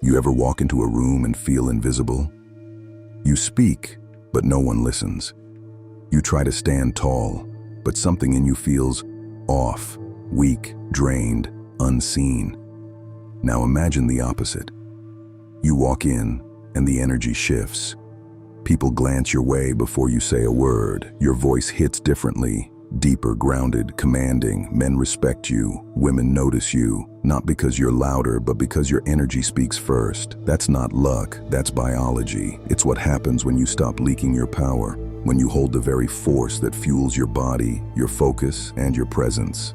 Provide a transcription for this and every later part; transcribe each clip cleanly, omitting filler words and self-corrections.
You ever walk into a room and feel invisible? You speak, but no one listens. You try to stand tall, but something in you feels off, weak, drained, unseen. Now imagine the opposite. You walk in, and the energy shifts. People glance your way before you say a word. Your voice hits differently, deeper, grounded, commanding. Men respect you, women notice you, not because you're louder, but because your energy speaks first. That's not luck, that's biology. It's what happens when you stop leaking your power, when you hold the very force that fuels your body, your focus, and your presence.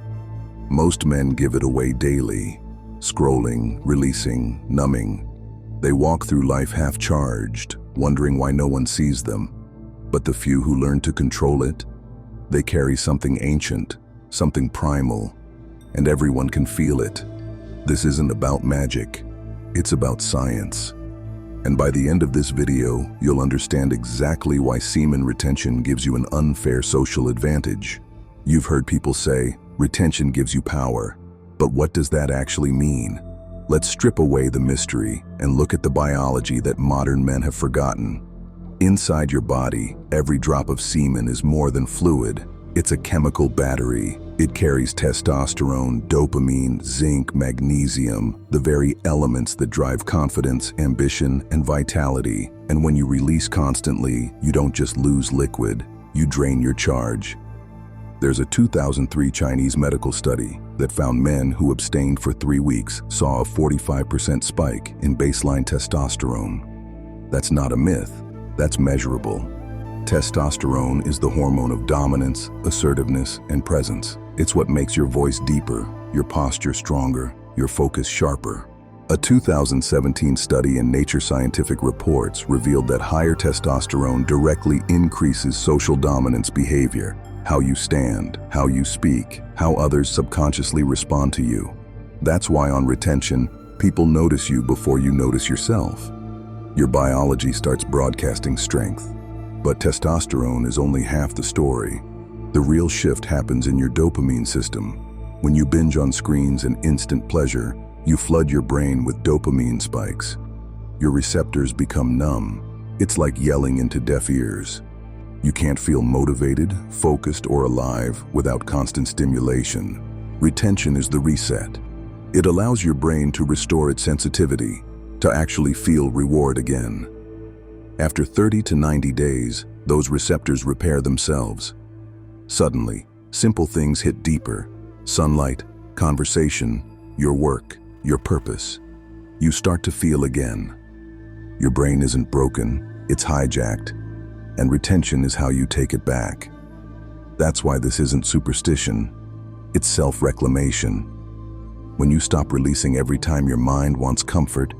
Most men give it away daily, scrolling, releasing, numbing. They walk through life half-charged, wondering why no one sees them. But the few who learn to control it, they carry something ancient, something primal, and everyone can feel it. This isn't about magic, it's about science. And by the end of this video, you'll understand exactly why semen retention gives you an unfair social advantage. You've heard people say, retention gives you power, but what does that actually mean? Let's strip away the mystery and look at the biology that modern men have forgotten. Inside your body, every drop of semen is more than fluid. It's a chemical battery. It carries testosterone, dopamine, zinc, magnesium, the very elements that drive confidence, ambition, and vitality. And when you release constantly, you don't just lose liquid, you drain your charge. There's a 2003 Chinese medical study that found men who abstained for 3 weeks saw a 45% spike in baseline testosterone. That's not a myth. That's measurable. Testosterone is the hormone of dominance, assertiveness, and presence. It's what makes your voice deeper, your posture stronger, your focus sharper. A 2017 study in Nature Scientific Reports revealed that higher testosterone directly increases social dominance behavior, how you stand, how you speak, how others subconsciously respond to you. That's why on retention, people notice you before you notice yourself. Your biology starts broadcasting strength, but testosterone is only half the story. The real shift happens in your dopamine system. When you binge on screens and instant pleasure, you flood your brain with dopamine spikes. Your receptors become numb. It's like yelling into deaf ears. You can't feel motivated, focused, or alive without constant stimulation. Retention is the reset. It allows your brain to restore its sensitivity, to actually feel reward again. After 30 to 90 days, those receptors repair themselves. Suddenly, simple things hit deeper. Sunlight, conversation, your work, your purpose. You start to feel again. Your brain isn't broken, it's hijacked, and retention is how you take it back. That's why this isn't superstition, it's self-reclamation. When you stop releasing every time your mind wants comfort,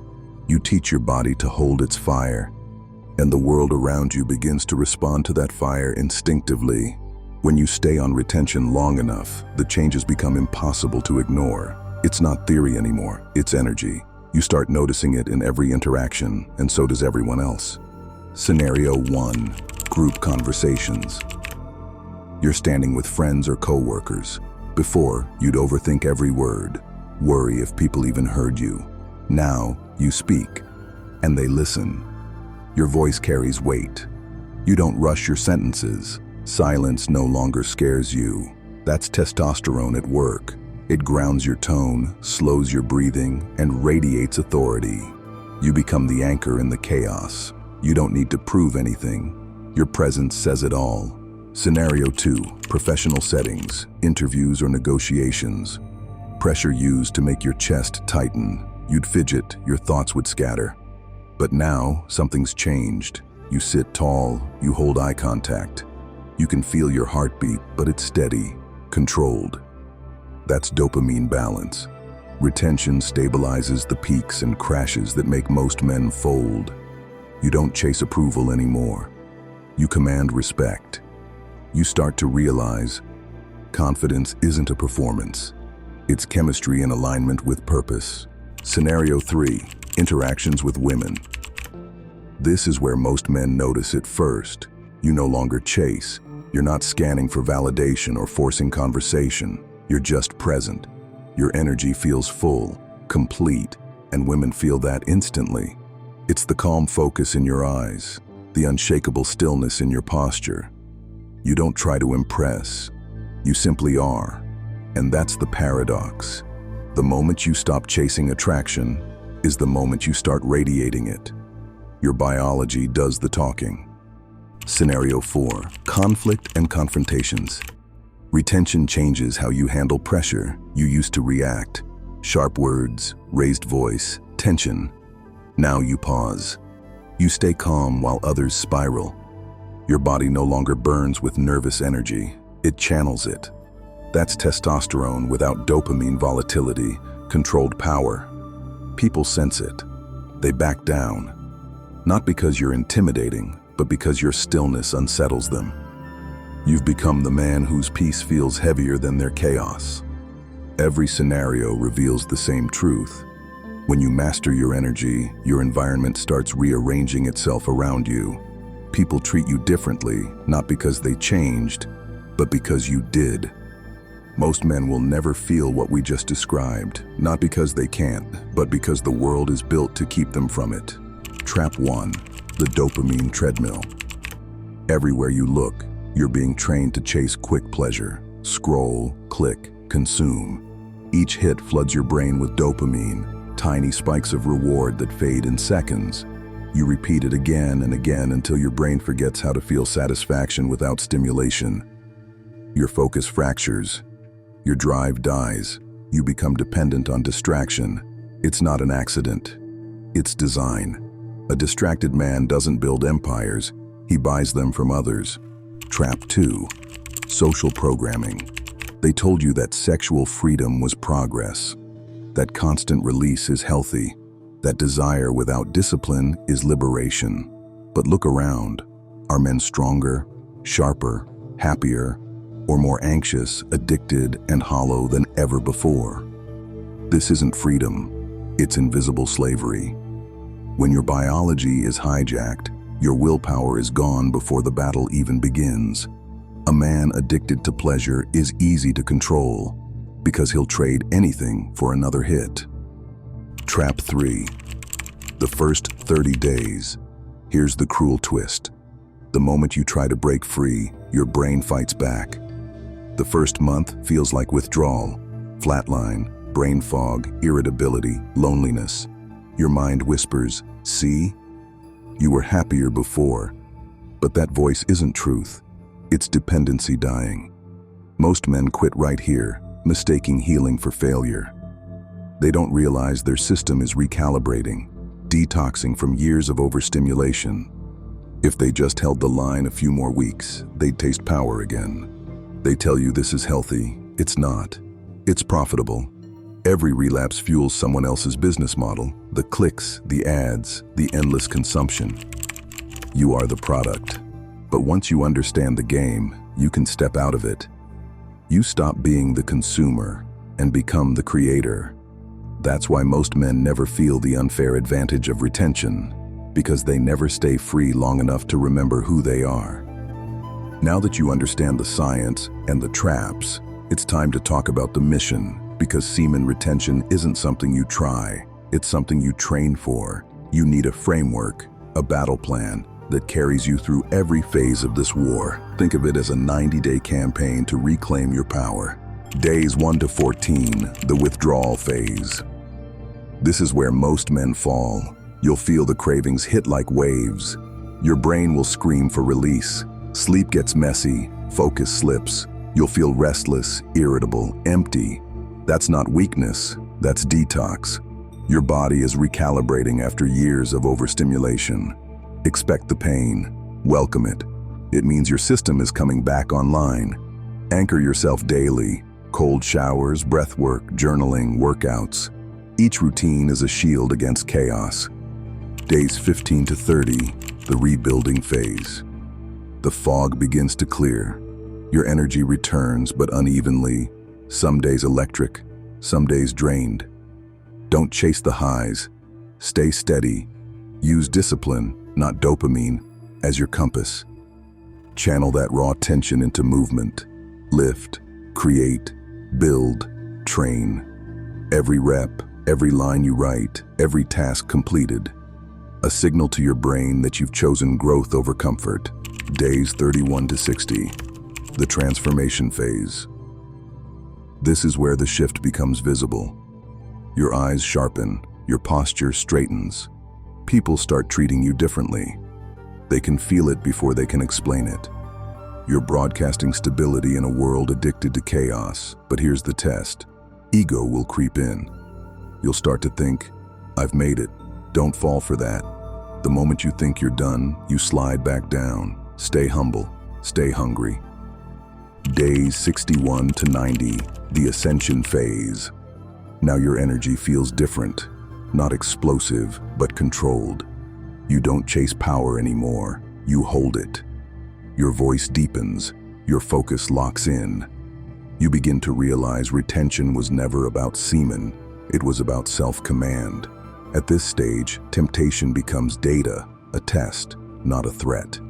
you teach your body to hold its fire, and the world around you begins to respond to that fire instinctively. When you stay on retention long enough, the changes become impossible to ignore. It's not theory anymore, it's energy. You start noticing it in every interaction, and so does everyone else. Scenario 1, group conversations. You're standing with friends or co-workers. Before, you'd overthink every word, worry if people even heard you. Now, you speak, and they listen. Your voice carries weight. You don't rush your sentences. Silence no longer scares you. That's testosterone at work. It grounds your tone, slows your breathing, and radiates authority. You become the anchor in the chaos. You don't need to prove anything. Your presence says it all. Scenario 2, professional settings, interviews or negotiations. Pressure used to make your chest tighten. You'd fidget, your thoughts would scatter. But now, something's changed. You sit tall, you hold eye contact. You can feel your heartbeat, but it's steady, controlled. That's dopamine balance. Retention stabilizes the peaks and crashes that make most men fold. You don't chase approval anymore. You command respect. You start to realize confidence isn't a performance. It's chemistry in alignment with purpose. Scenario 3, interactions with women. This is where most men notice it first. You no longer chase. You're not scanning for validation or forcing conversation. You're just present. Your energy feels full, complete, and women feel that instantly. It's the calm focus in your eyes, the unshakable stillness in your posture. You don't try to impress, you simply are. And that's the paradox. The moment you stop chasing attraction is the moment you start radiating it. Your biology does the talking. Scenario 4, conflict and confrontations. Retention changes how you handle pressure. You used to react. Sharp words, raised voice, tension. Now you pause. You stay calm while others spiral. Your body no longer burns with nervous energy. It channels it. That's testosterone without dopamine volatility, controlled power. People sense it. They back down. Not because you're intimidating, but because your stillness unsettles them. You've become the man whose peace feels heavier than their chaos. Every scenario reveals the same truth. When you master your energy, your environment starts rearranging itself around you. People treat you differently, not because they changed, but because you did. Most men will never feel what we just described, not because they can't, but because the world is built to keep them from it. Trap 1, the dopamine treadmill. Everywhere you look, you're being trained to chase quick pleasure. Scroll, click, consume. Each hit floods your brain with dopamine, tiny spikes of reward that fade in seconds. You repeat it again and again until your brain forgets how to feel satisfaction without stimulation. Your focus fractures. Your drive dies. You become dependent on distraction. It's not an accident. It's design. A distracted man doesn't build empires. He buys them from others. Trap 2, social programming. They told you that sexual freedom was progress, that constant release is healthy, that desire without discipline is liberation. But look around. Are men stronger, sharper, happier, or more anxious, addicted, and hollow than ever before? This isn't freedom, it's invisible slavery. When your biology is hijacked, your willpower is gone before the battle even begins. A man addicted to pleasure is easy to control because he'll trade anything for another hit. Trap 3, the first 30 days. Here's the cruel twist. The moment you try to break free, your brain fights back. The first month feels like withdrawal, flatline, brain fog, irritability, loneliness. Your mind whispers, "See? You were happier before." But that voice isn't truth. It's dependency dying. Most men quit right here, mistaking healing for failure. They don't realize their system is recalibrating, detoxing from years of overstimulation. If they just held the line a few more weeks, they'd taste power again. They tell you this is healthy. It's not. It's profitable. Every relapse fuels someone else's business model. The clicks, the ads, the endless consumption. You are the product. But once you understand the game, you can step out of it. You stop being the consumer and become the creator. That's why most men never feel the unfair advantage of retention, because they never stay free long enough to remember who they are. Now that you understand the science and the traps, it's time to talk about the mission, because semen retention isn't something you try, it's something you train for. You need a framework, a battle plan that carries you through every phase of this war. Think of it as a 90-day campaign to reclaim your power. Days 1 to 14, the withdrawal phase. This is where most men fall. You'll feel the cravings hit like waves. Your brain will scream for release. Sleep gets messy, focus slips. You'll feel restless, irritable, empty. That's not weakness, that's detox. Your body is recalibrating after years of overstimulation. Expect the pain, welcome it. It means your system is coming back online. Anchor yourself daily. Cold showers, breath work, journaling, workouts. Each routine is a shield against chaos. Days 15 to 30, the rebuilding phase. The fog begins to clear. Your energy returns, but unevenly. Some days electric, some days drained. Don't chase the highs. Stay steady. Use discipline, not dopamine, as your compass. Channel that raw tension into movement. Lift, create, build, train. Every rep, Every line you write, every task completed, a signal to your brain that you've chosen growth over comfort. Days 31 to 60, the transformation phase. This is where the shift becomes visible. Your eyes sharpen, your posture straightens. People start treating you differently. They can feel it before they can explain it. You're broadcasting stability in a world addicted to chaos. But here's the test. Ego will creep in. You'll start to think, I've made it. Don't fall for that. The moment you think you're done, you slide back down. Stay humble. Stay hungry. Days 61 to 90, the ascension phase. Now your energy feels different. Not explosive, but controlled. You don't chase power anymore. You hold it. Your voice deepens. Your focus locks in. You begin to realize retention was never about semen. It was about self-command. At this stage, temptation becomes data, a test, not a threat.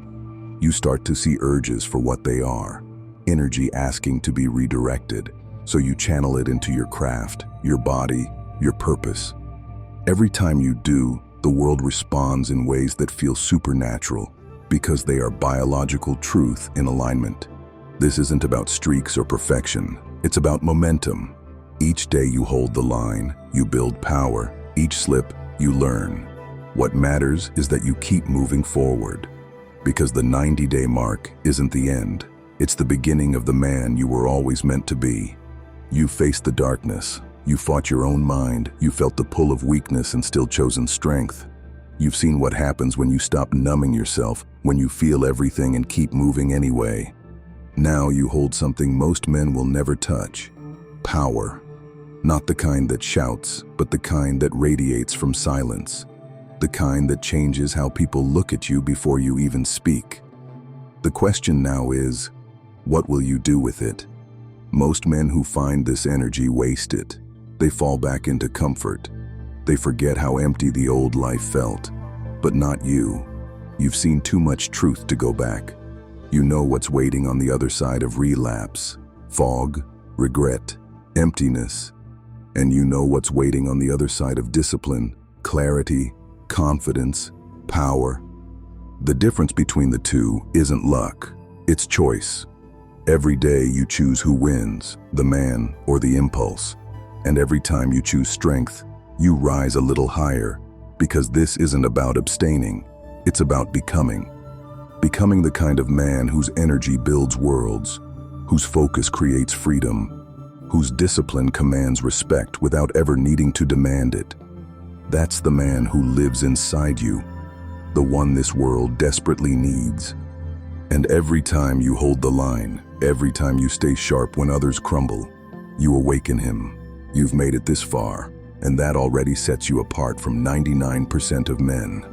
You start to see urges for what they are. Energy asking to be redirected. So you channel it into your craft, your body, your purpose. Every time you do, the world responds in ways that feel supernatural because they are biological truth in alignment. This isn't about streaks or perfection. It's about momentum. Each day you hold the line, you build power. Each slip, you learn. What matters is that you keep moving forward. Because the 90-day mark isn't the end. It's the beginning of the man you were always meant to be. You faced the darkness. You fought your own mind. You felt the pull of weakness and still chosen strength. You've seen what happens when you stop numbing yourself, when you feel everything and keep moving anyway. Now you hold something most men will never touch. Power. Not the kind that shouts, but the kind that radiates from silence. The kind that changes how people look at you before you even speak. The question now is, what will you do with it? Most men who find this energy waste it. They fall back into comfort. They forget how empty the old life felt. But not you. You've seen too much truth to go back. You know what's waiting on the other side of relapse. Fog, regret, emptiness. And you know what's waiting on the other side of discipline, clarity, confidence, power. The difference between the two isn't luck, it's choice. Every day you choose who wins, the man or the impulse. And every time you choose strength, you rise a little higher, because this isn't about abstaining, it's about becoming. Becoming the kind of man whose energy builds worlds, whose focus creates freedom, whose discipline commands respect without ever needing to demand it. That's the man who lives inside you, the one this world desperately needs. And every time you hold the line, every time you stay sharp when others crumble, you awaken him. You've made it this far, and that already sets you apart from 99% of men.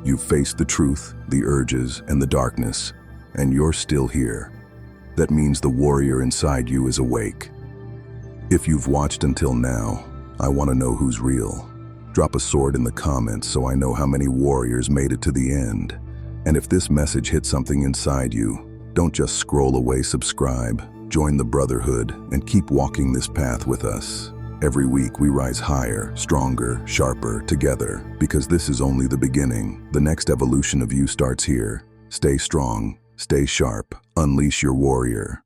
You've faced the truth, the urges, and the darkness, and you're still here. That means the warrior inside you is awake. If you've watched until now, I want to know who's real. Drop a sword in the comments so I know how many warriors made it to the end. And if this message hit something inside you, don't just scroll away, subscribe, join the brotherhood, and keep walking this path with us. Every week we rise higher, stronger, sharper, together, because this is only the beginning. The next evolution of you starts here. Stay strong, stay sharp, unleash your warrior.